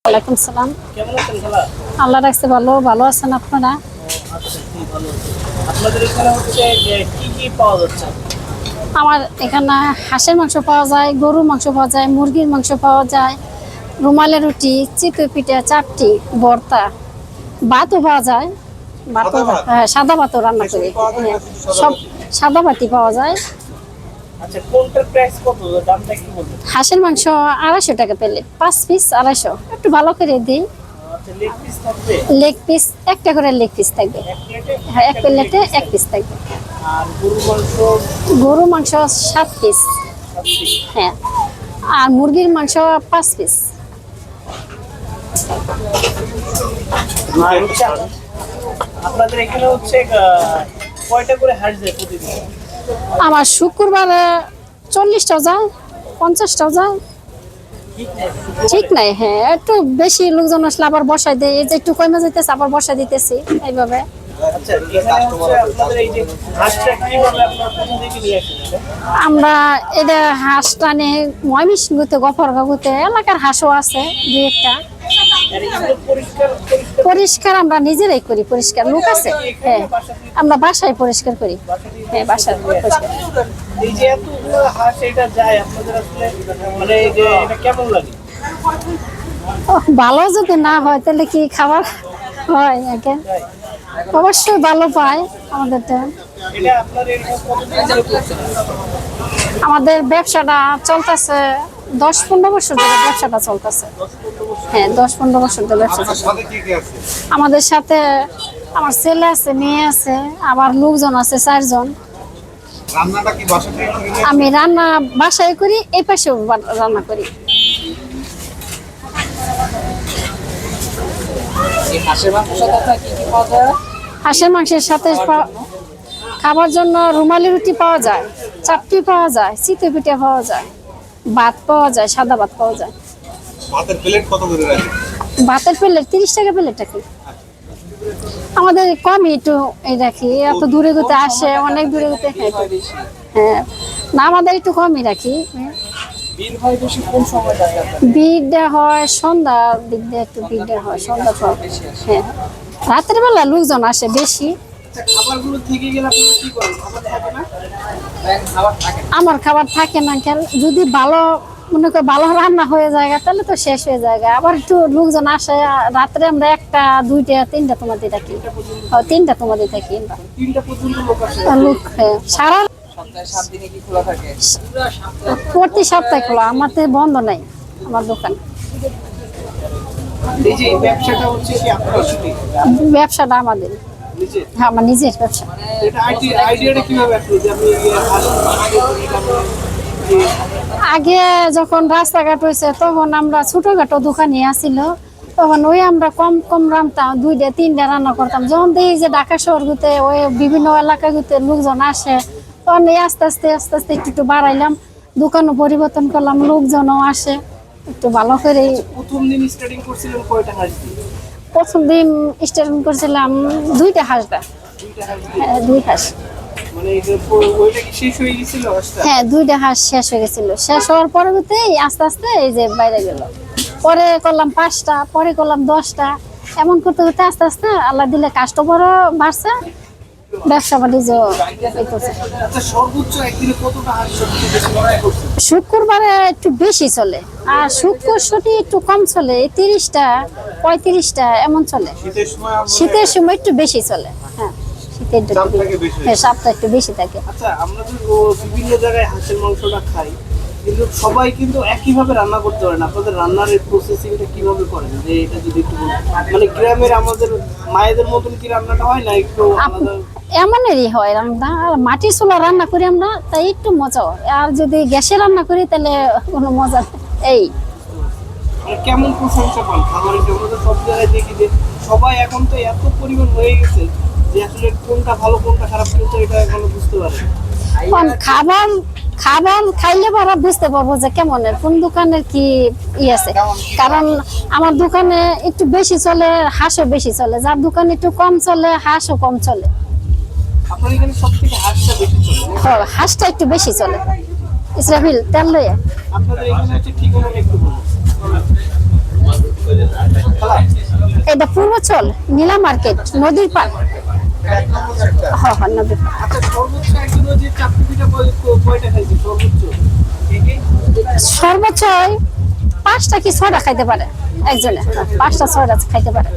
ওয়ালাইকুম সালাম। কেমন আছেন খালা? আল্লাহ রাখছে ভালো। ভালো আছেন আপনারা? আচ্ছা, খুব ভালো আছি। আপনাদের এখানে হচ্ছে কি কি পাওয়া যাচ্ছে? আমার এখানে হাঁসের মাংস পাওয়া যায়, গরুর মাংস পাওয়া যায়, মুরগির মাংস পাওয়া যায়, রুমালের রুটি, চিতই পিঠা, চাটটি, ভর্তা, ভাতও পাওয়া যায়। ভাতও সাদা ভাতও রান্না করি। সব সাদা ভাতই পাওয়া যায়। আচ্ছা, কোনটার প্রাইস কত? দামটা একটু বলবেন। হাঁসের মাংস 250 টাকা প্লেট, 5 পিস 250। একটু ভালো করে দিই। আচ্ছা, লেগ পিস থাকবে? লেগ পিস একটা করে লেগ পিস থাকবে। এক প্লেটে? হ্যাঁ, এক প্লেটে 1 পিস থাকবে। আর গরুর মাংস? গরুর মাংস 7 পিস। 7 পিস। হ্যাঁ, আর মুরগির মাংস 5 পিস। আপনাদের এখানে হচ্ছে কয়টা করে হাঁস যায় প্রতিদিন? আমার শুক্রবারে 40টাও যায়, 50টাও যায়। ঠিক নাই। হ্যাঁ, একটু বেশি লোকজন আসলে আবার বসাই দেয়। এই যে একটু কমে যাইতেছে, আবার বসাই দিতেছি এইভাবে। আচ্ছা, এখানে হচ্ছে আপনাদের এই যে হাঁসটা কিভাবে আপনারা কোথা থেকে নিয়ে আসেন এটা? আমরা এটা হাঁস টানে ময়মনসিংহতে, গফরগাঁওতে, এলাকার হাঁসও আছে দুই একটা। আর এগুলো পরিষ্কার পরিষ্কার আমরা নিজেরাই করি, পরিষ্কার লোক আছে। হ্যাঁ, আমরা বাসায় পরিষ্কার করি। হ্যাঁ, বাসায় পরিষ্কার। এই যে এতগুলো হাঁস এটা যায় আপনাদের আসলে মানে এই যে এটা কেমন লাগে? ভালো যদি না হয় তাহলে কি খাবার হয়? একে অবশ্যই ভালো পায় আমাদেরটা। এটা আপনার এরকম কতদিন ধরে করছেন? আমাদের ব্যবসাটা চলতেছে 10-15 বছর ধরে ব্যবসাটা চলতেছে। হ্যাঁ, 10-15 বছর ধরে ব্যবসা চলতেছে। আমাদের সাথে আমার ছেলে আছে, মেয়ে আছে, আবার লোকজন আছে 4 জন। রান্নাটা কি বাসা থেকে করে নিয়ে? আমি রান্না বাসায় করি, এই পাশেও রান্না করি। এই হাঁসের মাংসের সাথে আপনার কি কি পাওয়া যায়? হাঁসের মাংসের সাথে খাবার জন্য রুমালি রুটি পাওয়া যায়, চাটনি পাওয়া যায়, চিতই পিঠা পাওয়া যায়, ভাত পাওয়া যায়, সাদা ভাত পাওয়া যায়। ভাতের প্লেট কত করে রাখেন? ভাতের প্লেট 30 টাকা প্লেট রাখি। আমাদের কমই একটু এই রাখি, এত দূরে ঘুরতে আসে, অনেক দূরে ঘুরতে খাই। হ্যাঁ, না আমাদের একটু কমই রাখি। বিল হয় বেশি কোন সময়টা? ভিড়টা হয় সন্ধ্যার দিক দিয়ে, একটু ভিড়টা হয় সন্ধ্যার পর। হ্যাঁ, রাতের বেলা লোকজন আসে বেশি। খাবারগুলো থেকে গেলে আপনারা কি করেন? খাবার থাকে না? খাবার থাকে না। আমার খাবার থাকে না কেন, যদি ভালো মনে করে ভালো রান্না হয়ে যায় তাহলে তো শেষ হয়ে যায়। আবার একটু লোকজন আসে রাত্রে, আমরা 1টা 2টা 3টা তোমাদের থাকি। 3টা তোমাদের থাকি আমরা। 3টা পর্যন্ত লোক আসে? লোক সারা সপ্তাহে 7 দিনে কি খোলা থাকে? প্রতি সপ্তাহে খোলা, আমাদের বন্ধ নাই আমার দোকান। এই যে এই ব্যবসাটা হচ্ছে কি আপনার শুধু ব্যবসাটা আমাদের, নিজে? হ্যাঁ, আমার নিজের ব্যবসা। এটা আইডিয়াটা কিভাবে আসলো যে আপনি আগে যখন রাস্তাঘাট হয়েছে তখন আমরা ছোটখাটো দোকানে আসিল, তখন ওই আমরা কম কম রান্তাম, 2টা 3টা রান্না করতাম। যখন দেখি যে ঢাকা শহর গুতে ওই বিভিন্ন এলাকা গুতে লোকজন আসে, তখন এই আস্তে আস্তে আস্তে আস্তে একটু একটু বাড়াইলাম, দোকানও পরিবর্তন করলাম, লোকজনও আসে একটু ভালো করে। প্রথম দিন স্টার্টিং করছিলেন কয়টা হাঁস দিয়ে? প্রথম দিন স্টার্ট করছিলাম 2টা হাঁস। 2টা হাঁস দিয়ে? হ্যাঁ, 2 হাঁস। মানে ওইটা কি শেষ হয়ে গেছিল হাঁসটা? হ্যাঁ, 2টা হাঁস শেষ হয়ে গেছিল। শেষ হওয়ার পরবর্তীতে আস্তে আস্তে এই যে বাইরে গেল। পরে করলাম 5টা, পরে করলাম 10টা। এমন করতে করতে আস্তে আস্তে আল্লাহ দিলে কাস্টমারও বাড়ছে, ব্যবসা বাণিজ্য করছে। আচ্ছা, সর্বোচ্চ একদিনে কতটা হাঁস সবচেয়ে বেশি বিক্রি করছেন? শুক্রবারে একটু বেশি চলে, আর শুক্রবারে একটু কম চলে, 30টা 35টা এমন চলে। শীতের সময় শীতের সময় একটু বেশি চলে। হ্যাঁ, শীতের একটু চাপ থাকে বেশি। হ্যাঁ, চাপটা একটু বেশি থাকে। আচ্ছা, আমরা তো বিভিন্ন জায়গায় হাঁসের মাংসটা খাই, কিন্তু সবাই কিন্তু একইভাবে রান্না করতে পারে না। আপনাদের রান্নার এই প্রসেসিংটা কিভাবে করেন? যে এটা যদি একটু বলতেন। মানে গ্রামের আমাদের মায়েদের মতন কি রান্নাটা হয় না একটু আলাদা? এমনেরই হয় রান্না। আর মাটির চুলা রান্না করি আমরা, তাই একটু মজা হয়। আর যদি গ্যাসে রান্না করি তাহলে কোনো মজা নেই। এই মানে কেমন প্রশংসা পান খাবারের জন্য? তো সব জায়গায় দেখি যে সবাই এখন তো এত পরিমাণ হয়ে গেছে যে আসলে কোনটা ভালো কোনটা খারাপ কিন্তু এটা এখনো বুঝতে পারে না। কোন খাবার খাবার খাইলে পরে বুঝতে পারবো যে কেমনের, কোন দোকানের কি আছে। কারণ আমার দোকানে একটু বেশি চলে, হাঁসও বেশি চলে। যার দোকানে একটু কম চলে, হাঁসও কম চলে। আপনার এখানে সব থেকে হাঁসটা বেশি চলে? হাঁসটা একটু বেশি চলে। ইসরাফিল তেল লইয়া আপনাদের এখানে হচ্ছে ঠিকানাটা একটু বলুন। এটা পূর্বচল নীলা মার্কেট নদীর পার। হ্যাঁ হ্যাঁ নদীর পার। আচ্ছা সর্বোচ্চ একদিনও যে চারটি পিঠা কয়টা খাইছে সর্বোচ্চ? সর্বোচ্চ 5টা কি 6টা খাইতে পারে একজনে, 5টা 6টা খাইতে পারে।